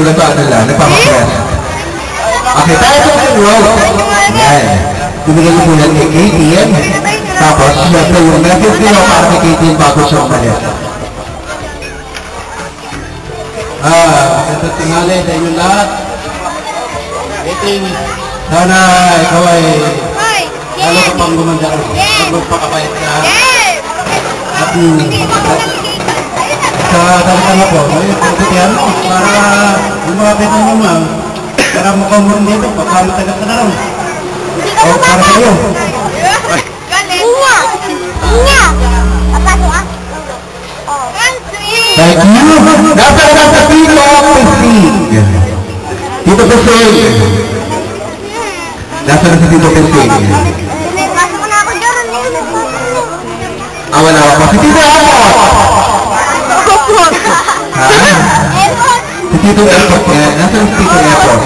nag-ano nila, nagpapapress. Okay, tayo po yung road. Yan. Bumigay ko muna kay Katie. Tapos, syempre yung message nila para kay Katie bago siya umalis. Ito tingali sa inyo lahat. Katie, sana ikaw ay lalo ka pang gumanda. Magpakapait na. At sa talitang ako, may pagkutihan mo para lumapit ng mamang para mukhang mo dito, pagkamatagat ka na lang. O, para sa iyo. Bunga! Bunga! Papasok ah? Thank you! Dapat sa Tito Pesig. Tito Pesig. Nasa na si Tito Pesig. Pasok na ako dyan. Wala ako. Si Tito Airport! Ha? Si Tito Airport yan. Nasa si Tito Airport?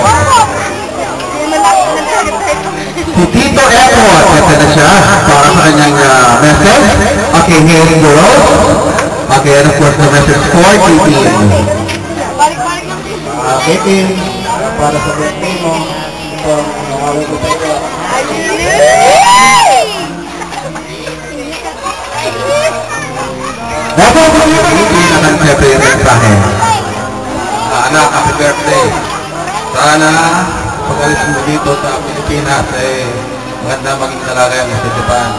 Si Tito Airport. Ito na siya. Para sa kanyang message. Okay, hearing the road. Okay, and of course the message for Katie. Katie, para sa birthday mo, ito, nakawin ko tayo. Dapat po yung Katie naman siyempre yung mensahe. Anak, happy birthday. Sana, pag-alis mo dito sa Pilipinas, maganda maging kalagayan mo sa Japan.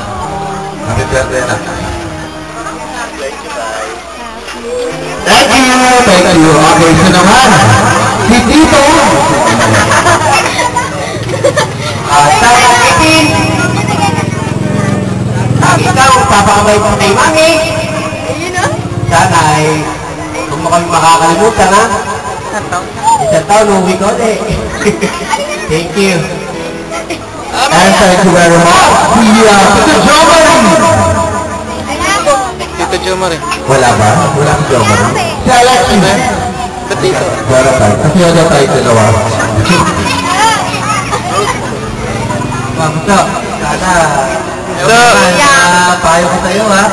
Happy birthday, anak. Thank you! Thank you! Okay, so naman, si Tito! Sana Katie! Ikaw, papakabay mo kay Mami! Sana ay kung mo kami makakalimutan ha? Isang taon, uwi ko ulit. Thank you. And thank you very much. Tito Jomari! Tito Jomari. Wala ba? Wala si Jomari? Si Alexi. Tito. Wala tayo. Kasi wala tayo dalawa. Mabuto, sana payo ko sa'yo ha?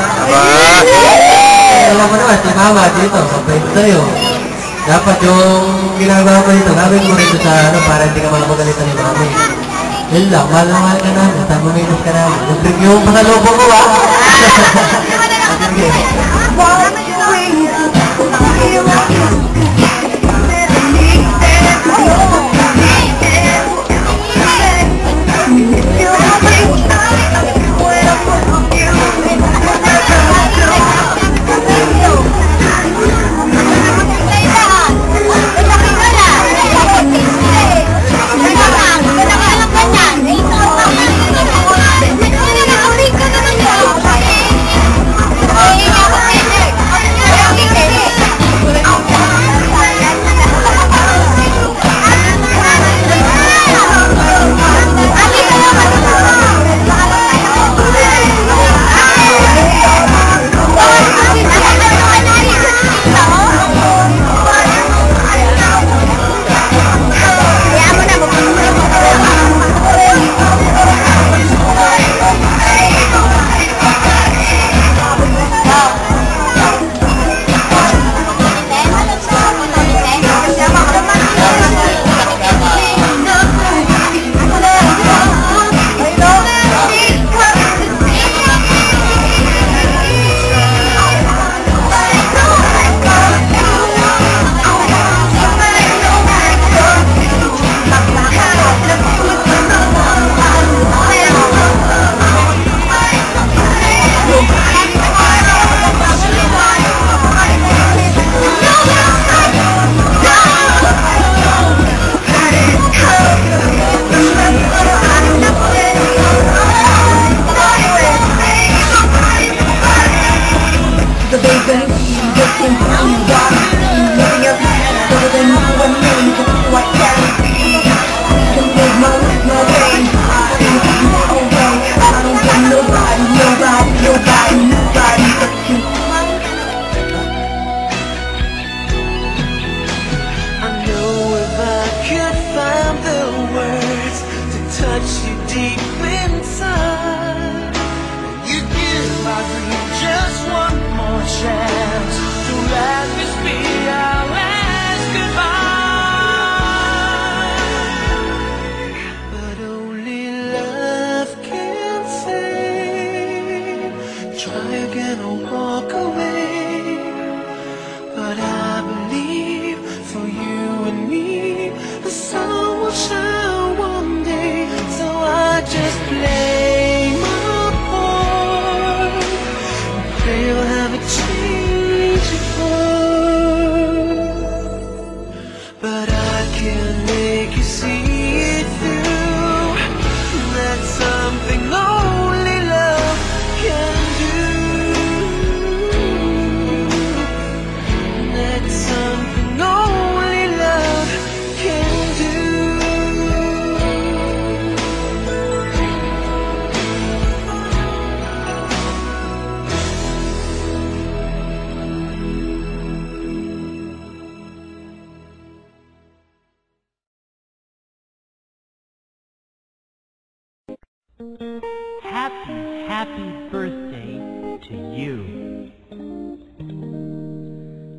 Alam mo naman, si Mama dito, kapait sa'yo. Dapat yung ginagawa ko dito, gawin mo rito sa ano, para hindi ka makapagalitan ni Mami. Yun lang, mahal ka na, basta maminis ka na. Yung pasalubong ko ha? Just one more chance. Happy birthday to you.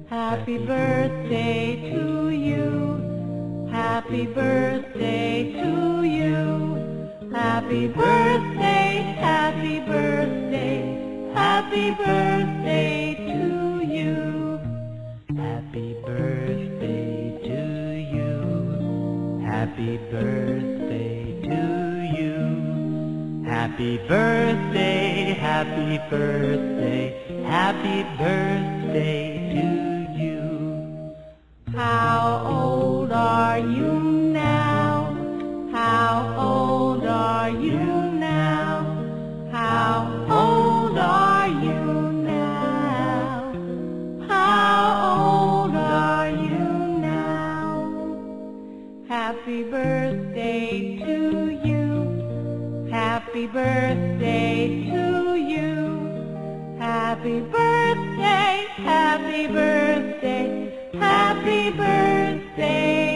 Happy birthday to you. Happy birthday to you. Happy birthday, happy birthday, happy birthday to you. Happy birthday to you. Happy birthday to you. Happy birthday, happy birthday, happy birthday to you. How old are you now? How old are you now? How old are you now? How old are you now? Happy birthday to you. Happy birthday to you. Happy birthday, happy birthday, happy birthday.